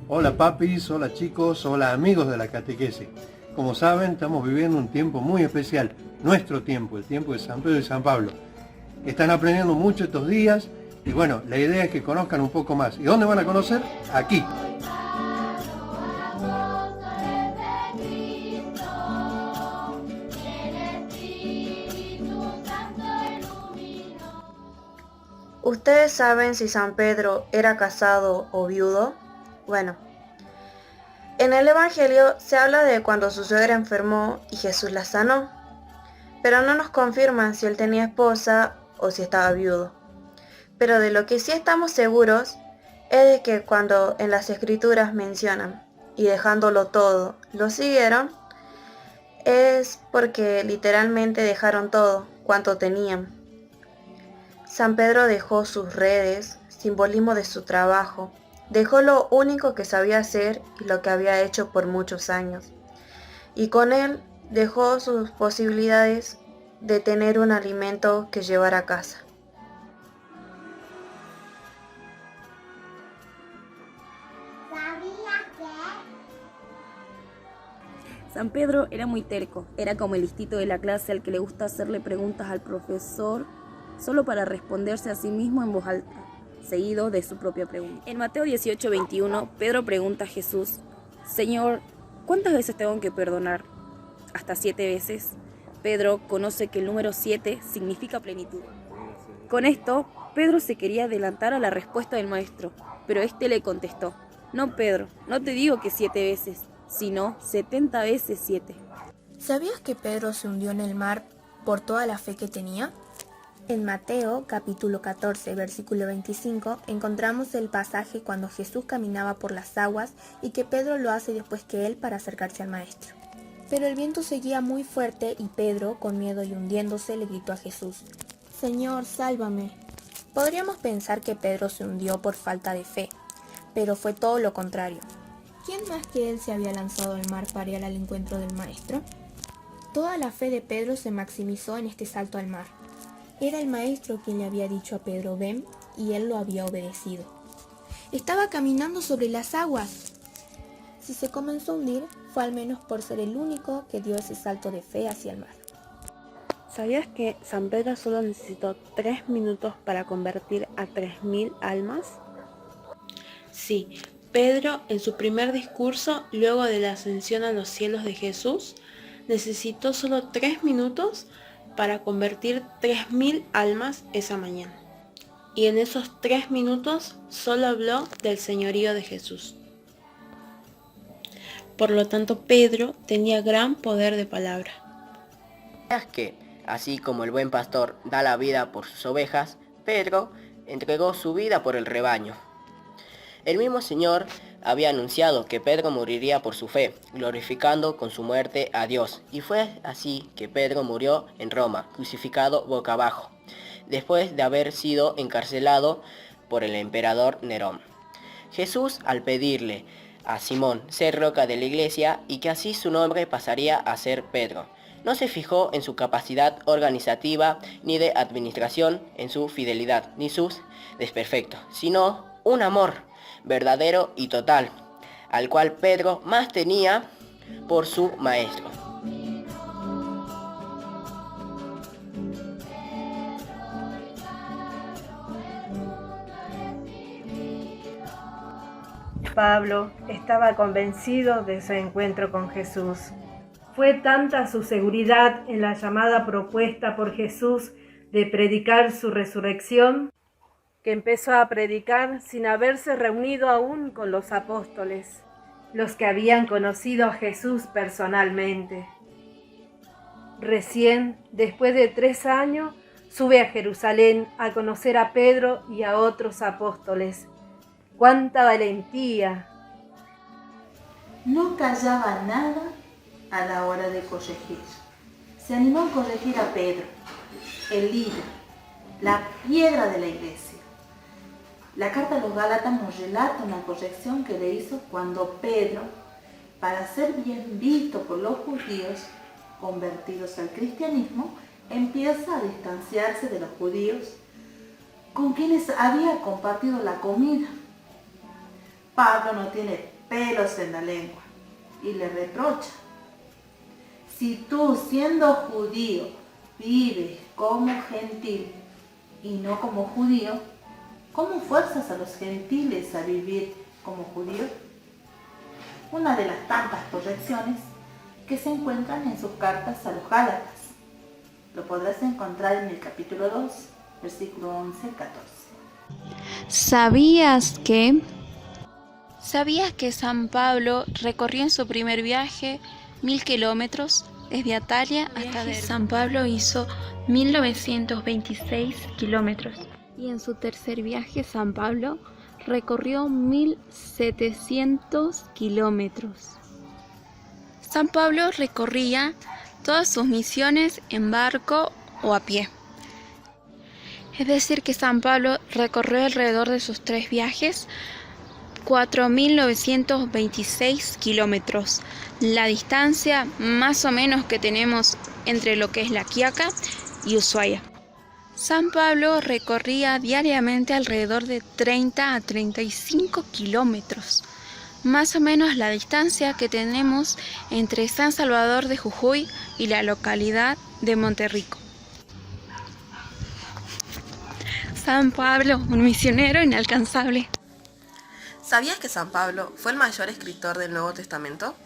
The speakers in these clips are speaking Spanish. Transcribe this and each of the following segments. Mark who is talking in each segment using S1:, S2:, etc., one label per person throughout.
S1: Hola papis, hola chicos, hola amigos de la catequesis. Como saben, estamos viviendo un tiempo muy especial, nuestro tiempo, el tiempo de San Pedro y San Pablo. Están aprendiendo mucho estos días y bueno, la idea es que conozcan un poco más. ¿Y dónde van a conocer? Aquí.
S2: ¿Ustedes saben si San Pedro era casado o viudo? Bueno, en el Evangelio se habla de cuando su suegra enfermó y Jesús la sanó, pero no nos confirman si él tenía esposa o si estaba viudo. Pero de lo que sí estamos seguros es de que cuando en las Escrituras mencionan y dejándolo todo, lo siguieron, es porque literalmente dejaron todo cuanto tenían. San Pedro dejó sus redes, simbolismo de su trabajo, dejó lo único que sabía hacer y lo que había hecho por muchos años, y con él dejó sus posibilidades de tener un alimento que llevar a casa.
S3: San Pedro era muy terco, era como el listito de la clase al que le gusta hacerle preguntas al profesor solo para responderse a sí mismo en voz alta, seguido de su propia pregunta. En Mateo 18:21, Pedro pregunta a Jesús: Señor, ¿cuántas veces tengo que perdonar? ¿Hasta 7 veces? Pedro conoce que el número 7 significa plenitud. Con esto, Pedro se quería adelantar a la respuesta del maestro, pero éste le contestó: No, Pedro, no te digo que 7 veces, sino 70 veces 7.
S4: ¿Sabías que Pedro se hundió en el mar por toda la fe que tenía? En Mateo capítulo 14, versículo 25, encontramos el pasaje cuando Jesús caminaba por las aguas y que Pedro lo hace después que él para acercarse al maestro. Pero el viento seguía muy fuerte y Pedro, con miedo y hundiéndose, le gritó a Jesús: Señor, sálvame. Podríamos pensar que Pedro se hundió por falta de fe, pero fue todo lo contrario. ¿Quién más que él se había lanzado al mar para ir al encuentro del maestro? Toda la fe de Pedro se maximizó en este salto al mar. Era el maestro quien le había dicho a Pedro: ven, y él lo había obedecido. Estaba caminando sobre las aguas. Si se comenzó a hundir, fue al menos por ser el único que dio ese salto de fe hacia el mar.
S5: ¿Sabías que San Pedro solo necesitó 3 minutos para convertir a 3000 almas? Sí, Pedro en su primer discurso, luego de la ascensión a los cielos de Jesús, necesitó solo 3 minutos para convertir 3000 almas esa mañana. Y en esos 3 minutos solo habló del señorío de Jesús. Por lo tanto, Pedro tenía gran poder de palabra.
S6: ¿Sabías que, así como el buen pastor da la vida por sus ovejas, Pedro entregó su vida por el rebaño? El mismo Señor había anunciado que Pedro moriría por su fe, glorificando con su muerte a Dios, y fue así que Pedro murió en Roma, crucificado boca abajo, después de haber sido encarcelado por el emperador Nerón. Jesús, al pedirle a Simón ser roca de la iglesia y que así su nombre pasaría a ser Pedro, no se fijó en su capacidad organizativa ni de administración, en su fidelidad ni sus desperfectos, sino un amor verdadero y total, al cual Pedro más tenía por su maestro.
S7: Pablo estaba convencido de su encuentro con Jesús. Fue tanta su seguridad en la llamada propuesta por Jesús de predicar su resurrección, que empezó a predicar sin haberse reunido aún con los apóstoles, los que habían conocido a Jesús personalmente. Recién, después de 3 años, sube a Jerusalén a conocer a Pedro y a otros apóstoles. ¡Cuánta valentía!
S8: No callaba nada a la hora de corregir. Se animó a corregir a Pedro, el líder, la piedra de la iglesia. La carta a los Gálatas nos relata una corrección que le hizo cuando Pedro, para ser bien visto por los judíos convertidos al cristianismo, empieza a distanciarse de los judíos con quienes había compartido la comida. Pablo no tiene pelos en la lengua y le reprocha: si tú, siendo judío, vives como gentil y no como judío, ¿cómo fuerzas a los gentiles a vivir como judíos? Una de las tantas correcciones que se encuentran en sus cartas a los Gálatas. Lo podrás encontrar en el capítulo 2, versículo 11 y 14.
S9: ¿Sabías que San Pablo recorrió en su primer viaje 1000 kilómetros desde Atalia hasta Derbe? San Pablo hizo 1926 kilómetros. Y en su tercer viaje San Pablo recorrió 1700 kilómetros. San Pablo recorría todas sus misiones en barco o a pie. Es decir, que San Pablo recorrió alrededor de sus 3 viajes 4.926 kilómetros, la distancia más o menos que tenemos entre lo que es La Quiaca y Ushuaia. San Pablo recorría diariamente alrededor de 30 a 35 kilómetros, más o menos la distancia que tenemos entre San Salvador de Jujuy y la localidad de Monterrico. San Pablo, un misionero inalcanzable.
S10: ¿Sabías que San Pablo fue el mayor escritor del Nuevo Testamento?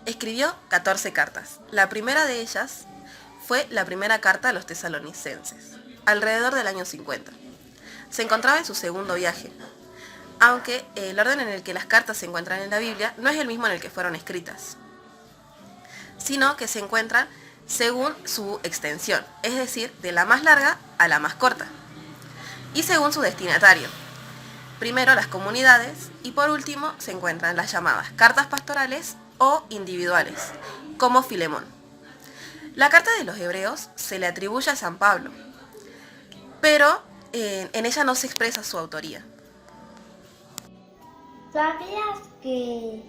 S10: Escribió 14 cartas. La primera de ellas fue la primera carta a los tesalonicenses, alrededor del año 50. Se encontraba en su segundo viaje, aunque el orden en el que las cartas se encuentran en la Biblia no es el mismo en el que fueron escritas, sino que se encuentran según su extensión, es decir, de la más larga a la más corta, y según su destinatario. Primero las comunidades y por último se encuentran las llamadas cartas pastorales o individuales, como Filemón. La carta de los Hebreos se le atribuye a San Pablo, pero en ella no se expresa su autoría.
S11: ¿Sabías que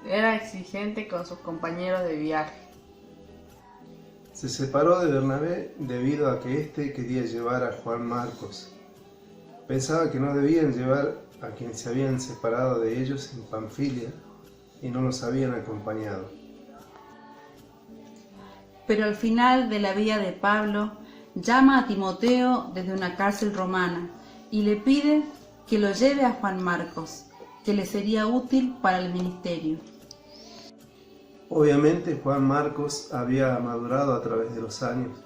S12: era exigente con sus compañeros de viaje?
S13: Se separó de Bernabé debido a que éste quería llevar a Juan Marcos. Pensaba que no debían llevar a quienes se habían separado de ellos en Panfilia y no los habían acompañado.
S14: Pero al final de la vida de Pablo, llama a Timoteo desde una cárcel romana y le pide que lo lleve a Juan Marcos, que le sería útil para el ministerio.
S13: Obviamente Juan Marcos había madurado a través de los años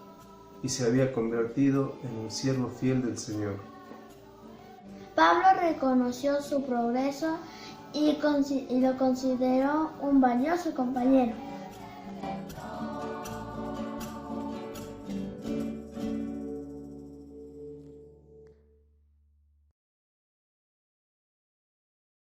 S13: y se había convertido en un siervo fiel del Señor.
S11: Pablo reconoció su progreso y lo consideró un valioso compañero.